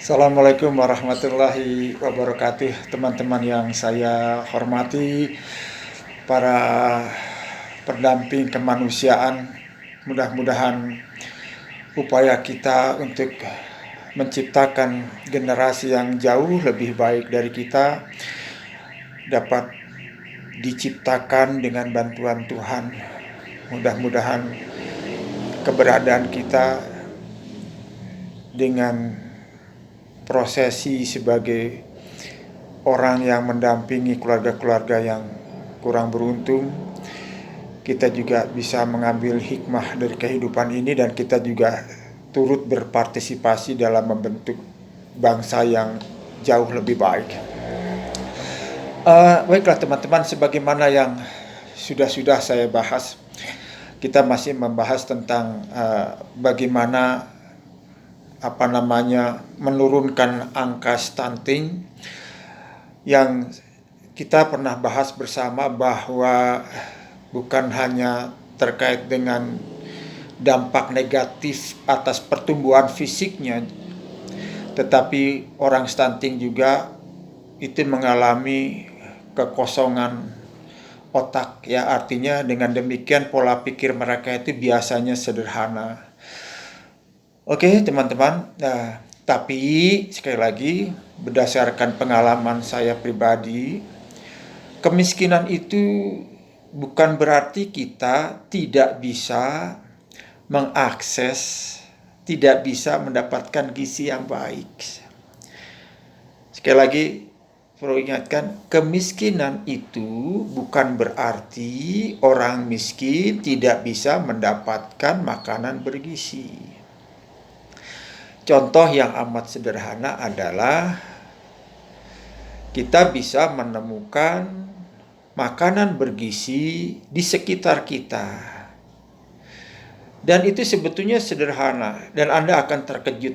Assalamualaikum warahmatullahi wabarakatuh, teman-teman yang saya hormati, para pendamping kemanusiaan. Mudah-mudahan upaya kita untuk menciptakan generasi yang jauh lebih baik dari kita dapat diciptakan dengan bantuan Tuhan. Mudah-mudahan keberadaan kita dengan prosesi sebagai orang yang mendampingi keluarga-keluarga yang kurang beruntung, kita juga bisa mengambil hikmah dari kehidupan ini dan kita juga turut berpartisipasi dalam membentuk bangsa yang jauh lebih baik. Baiklah teman-teman, sebagaimana yang sudah saya bahas, kita masih membahas tentang bagaimana menurunkan angka stunting, yang kita pernah bahas bersama bahwa bukan hanya terkait dengan dampak negatif atas pertumbuhan fisiknya, tetapi orang stunting juga itu mengalami kekosongan otak, ya, artinya dengan demikian pola pikir mereka itu biasanya sederhana. Oke teman-teman, tapi sekali lagi berdasarkan pengalaman saya pribadi, kemiskinan itu bukan berarti kita tidak bisa mengakses, tidak bisa mendapatkan gizi yang baik. Sekali lagi perlu ingatkan, kemiskinan itu bukan berarti orang miskin tidak bisa mendapatkan makanan bergizi. Contoh yang amat sederhana adalah kita bisa menemukan makanan bergizi di sekitar kita. Dan itu sebetulnya sederhana, dan Anda akan terkejut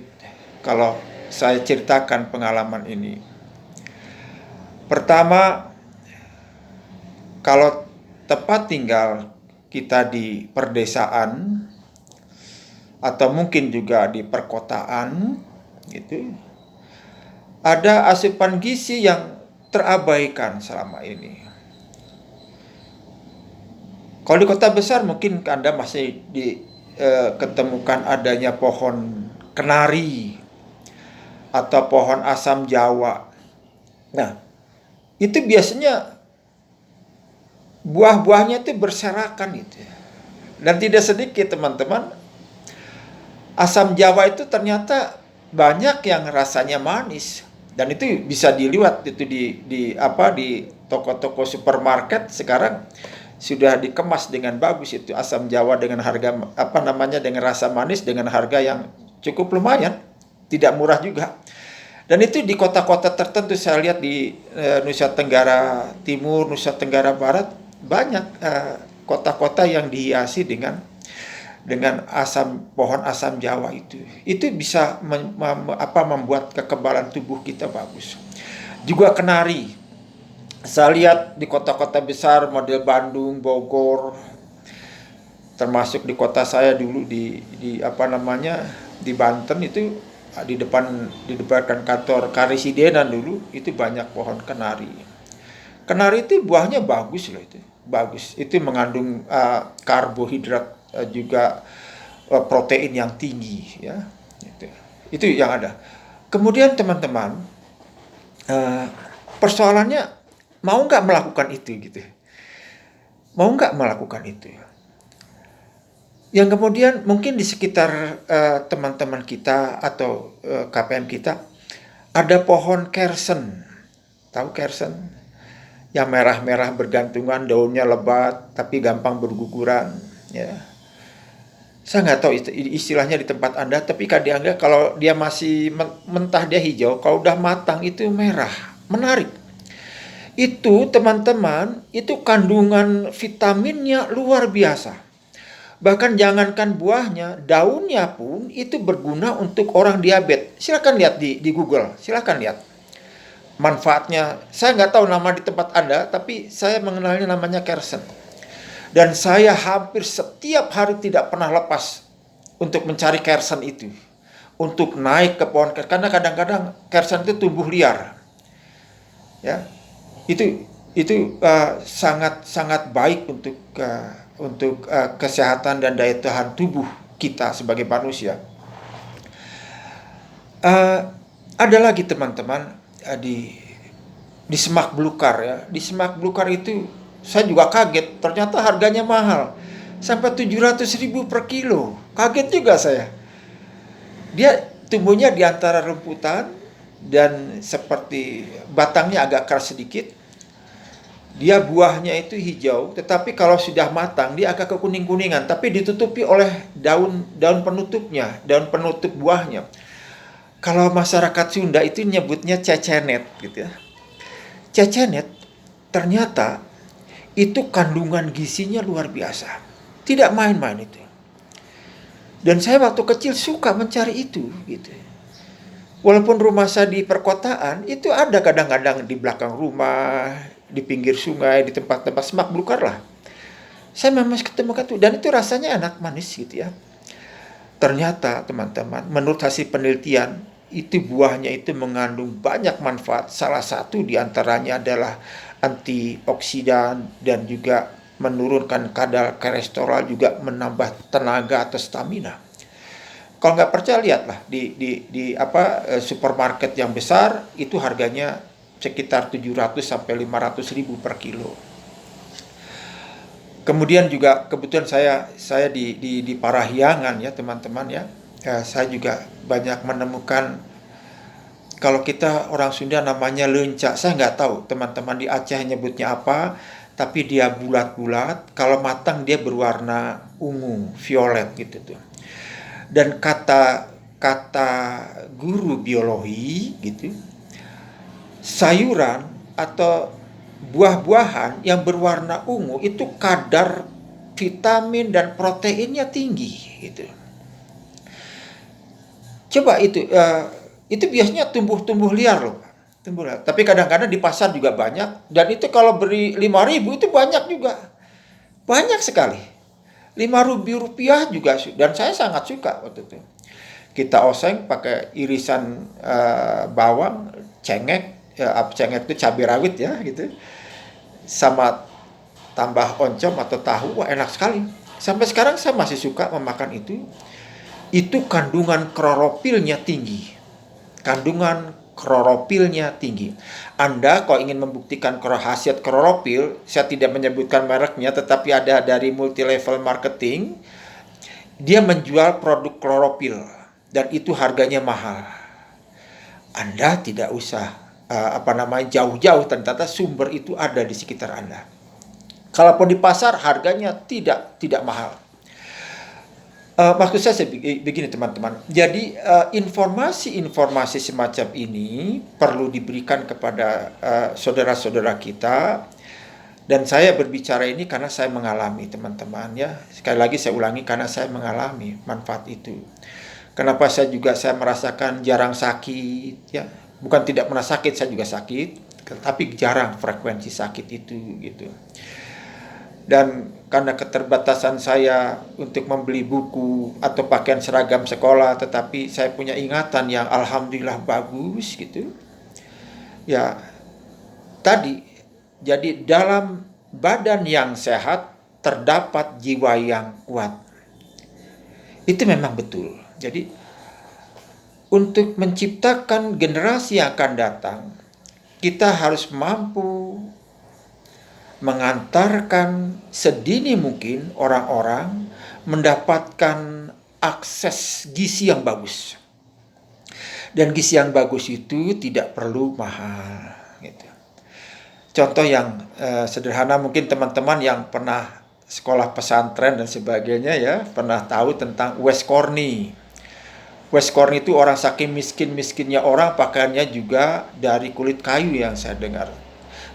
kalau saya ceritakan pengalaman ini. Pertama, kalau tempat tinggal kita di perdesaan atau mungkin juga di perkotaan gitu, ada asupan gizi yang terabaikan selama ini. Kalau di kota besar mungkin Anda masih ketemukan adanya pohon kenari atau pohon asam Jawa. Nah, itu biasanya buah-buahnya itu berserakan itu. Dan tidak sedikit teman-teman, asam Jawa itu ternyata banyak yang rasanya manis, dan itu bisa dilihat itu di toko-toko supermarket sekarang sudah dikemas dengan bagus itu asam Jawa dengan harga dengan rasa manis dengan harga yang cukup lumayan, tidak murah juga. Dan itu di kota-kota tertentu saya lihat di Nusa Tenggara Timur, Nusa Tenggara Barat, banyak kota-kota yang dihiasi dengan pohon asam Jawa itu bisa membuat kekebalan tubuh kita bagus. Juga kenari, saya lihat di kota-kota besar model Bandung, Bogor, termasuk di kota saya dulu di Banten itu, di depan kantor Karisidenan dulu itu banyak pohon kenari. Kenari itu buahnya bagus loh, itu bagus, itu mengandung karbohidrat, juga protein yang tinggi, ya. Itu yang ada. Kemudian teman-teman, persoalannya mau nggak melakukan itu gitu, mau nggak melakukan itu. Yang kemudian mungkin di sekitar teman-teman kita atau KPM kita ada pohon kersen, tahu kersen? Yang merah-merah bergantungan, daunnya lebat tapi gampang berguguran, ya. Saya nggak tahu istilahnya di tempat Anda, tapi kadang-kadang kalau dia masih mentah dia hijau, kalau udah matang itu merah, menarik. Itu teman-teman, itu kandungan vitaminnya luar biasa. Bahkan jangankan buahnya, daunnya pun itu berguna untuk orang diabetes. Silakan lihat di Google, silakan lihat manfaatnya. Saya nggak tahu nama di tempat Anda, tapi saya mengenalnya namanya kersen. Dan saya hampir setiap hari tidak pernah lepas untuk mencari kersen itu. untuk naik ke pohon kersen, karena kadang-kadang kersen itu tumbuh liar, ya. Itu sangat sangat baik untuk kesehatan dan daya tahan tubuh kita sebagai manusia. Ada lagi teman-teman, di semak belukar, ya. Di semak belukar itu saya juga kaget, ternyata harganya mahal. Sampai 700.000 per kilo. Kaget juga saya. Dia tumbuhnya di antara rumputan dan seperti batangnya agak keras sedikit. Dia buahnya itu hijau, tetapi kalau sudah matang dia agak kekuning-kuningan, tapi ditutupi oleh daun penutupnya, daun penutup buahnya. Kalau masyarakat Sunda itu nyebutnya cecenet gitu ya. Cecenet ternyata itu kandungan gizinya luar biasa. Tidak main-main itu. Dan saya waktu kecil suka mencari itu gitu. Walaupun rumah saya di perkotaan, itu ada kadang-kadang di belakang rumah, di pinggir sungai, di tempat-tempat semak belukar lah. Saya memang ketemu itu, dan itu rasanya enak, manis gitu ya. Ternyata teman-teman, menurut hasil penelitian, itu buahnya itu mengandung banyak manfaat. Salah satu diantaranya adalah antioksidan dan juga menurunkan kadar kolesterol, juga menambah tenaga atau stamina. Kalau nggak percaya lihatlah di supermarket yang besar itu harganya sekitar 700 sampai 500.000 per kilo. Kemudian juga kebetulan saya di Parahyangan ya teman-teman ya. Saya juga banyak menemukan, kalau kita orang Sunda namanya lenca. Saya nggak tahu teman-teman di Aceh nyebutnya apa, tapi dia bulat-bulat. Kalau matang dia berwarna ungu, violet gitu tuh. Dan kata guru biologi gitu, sayuran atau buah-buahan yang berwarna ungu itu kadar vitamin dan proteinnya tinggi gitu. Coba itu biasanya tumbuh liar loh, tumbuh liar. Tapi kadang-kadang di pasar juga banyak, dan itu kalau beri 5.000 itu banyak juga, banyak sekali. 5.000 rupiah juga, dan saya sangat suka waktu itu. Kita oseng pakai irisan bawang, cengek, cengek itu cabai rawit ya gitu, sama tambah oncom atau tahu, wah enak sekali. Sampai sekarang saya masih suka memakan itu. Itu kandungan kloropilnya tinggi. Kandungan kloropilnya tinggi. Anda kalau ingin membuktikan khasiat kloropil, saya tidak menyebutkan mereknya, tetapi ada dari multi level marketing, dia menjual produk kloropil dan itu harganya mahal. Anda tidak usah jauh-jauh, ternyata sumber itu ada di sekitar Anda. Kalaupun di pasar harganya tidak mahal. Maksud saya begini teman-teman. Jadi informasi-informasi semacam ini perlu diberikan kepada saudara-saudara kita. Dan saya berbicara ini karena saya mengalami teman-teman ya. Sekali lagi saya ulangi, karena saya mengalami manfaat itu. Kenapa saya merasakan jarang sakit ya. Bukan tidak pernah sakit, saya juga sakit, tapi jarang frekuensi sakit itu gitu. Dan karena keterbatasan saya untuk membeli buku atau pakaian seragam sekolah, tetapi saya punya ingatan yang alhamdulillah bagus gitu. Ya, tadi, jadi dalam badan yang sehat terdapat jiwa yang kuat. Itu memang betul. Jadi, untuk menciptakan generasi yang akan datang, kita harus mampu mengantarkan sedini mungkin orang-orang mendapatkan akses gizi yang bagus. Dan gizi yang bagus itu tidak perlu mahal gitu. Contoh yang sederhana, mungkin teman-teman yang pernah sekolah pesantren dan sebagainya ya, pernah tahu tentang West Corny. West Corny itu orang saking miskin-miskinnya orang, pakaiannya juga dari kulit kayu yang saya dengar.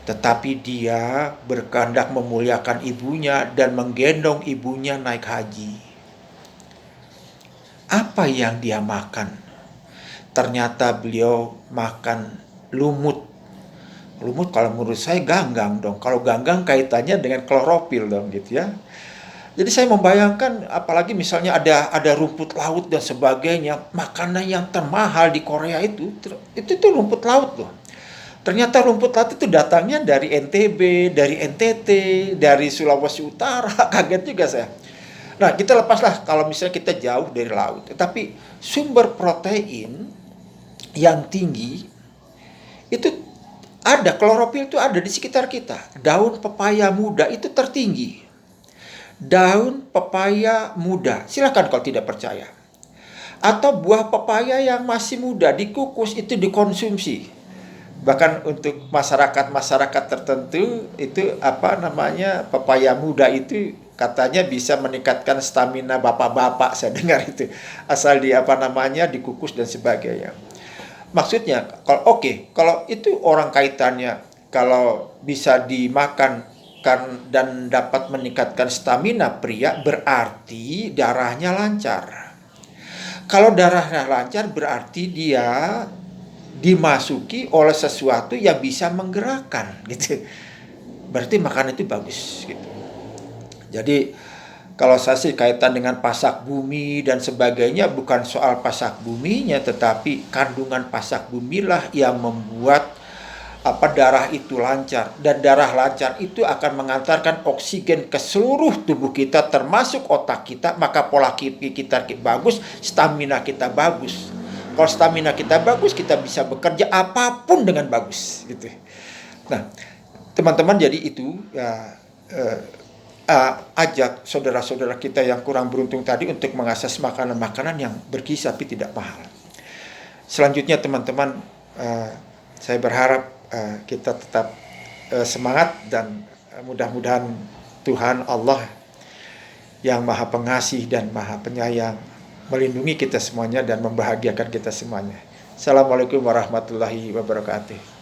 Tetapi dia berkehendak memuliakan ibunya dan menggendong ibunya naik haji. Apa yang dia makan? Ternyata beliau makan lumut. Lumut kalau menurut saya ganggang dong. Kalau ganggang kaitannya dengan kloropil dong gitu ya. Jadi saya membayangkan, apalagi misalnya ada rumput laut dan sebagainya, makanan yang termahal di Korea itu tuh rumput laut loh. Ternyata rumput laut itu datangnya dari NTB, dari NTT, dari Sulawesi Utara. Kaget juga saya. Nah, kita lepaslah kalau misalnya kita jauh dari laut. Tetapi sumber protein yang tinggi itu ada, klorofil itu ada di sekitar kita. Daun pepaya muda itu tertinggi. Daun pepaya muda, silakan kalau tidak percaya. Atau buah pepaya yang masih muda dikukus itu dikonsumsi. Bahkan untuk masyarakat-masyarakat tertentu itu pepaya muda itu katanya bisa meningkatkan stamina bapak-bapak, saya dengar itu. Asal dikukus dan sebagainya. Maksudnya kalau itu orang kaitannya, kalau bisa dimakan dan dapat meningkatkan stamina pria, berarti darahnya lancar. Kalau darahnya lancar berarti dia dimasuki oleh sesuatu yang bisa menggerakkan gitu. Berarti makanan itu bagus gitu. Jadi kalau saya sih kaitan dengan pasak bumi dan sebagainya, bukan soal pasak buminya, tetapi kandungan pasak bumilah yang membuat darah itu lancar. Dan darah lancar itu akan mengantarkan oksigen ke seluruh tubuh kita, termasuk otak kita. Maka pola pikir kita bagus, stamina kita bagus. Kalau stamina kita bagus, kita bisa bekerja apapun dengan bagus gitu. Nah, teman-teman, jadi itu ya, ajak saudara-saudara kita yang kurang beruntung tadi untuk mengakses makanan-makanan yang bergizi tapi tidak mahal. Selanjutnya teman-teman, saya berharap kita tetap semangat, dan mudah-mudahan Tuhan Allah yang Maha Pengasih dan Maha Penyayang melindungi kita semuanya dan membahagiakan kita semuanya. Assalamualaikum warahmatullahi wabarakatuh.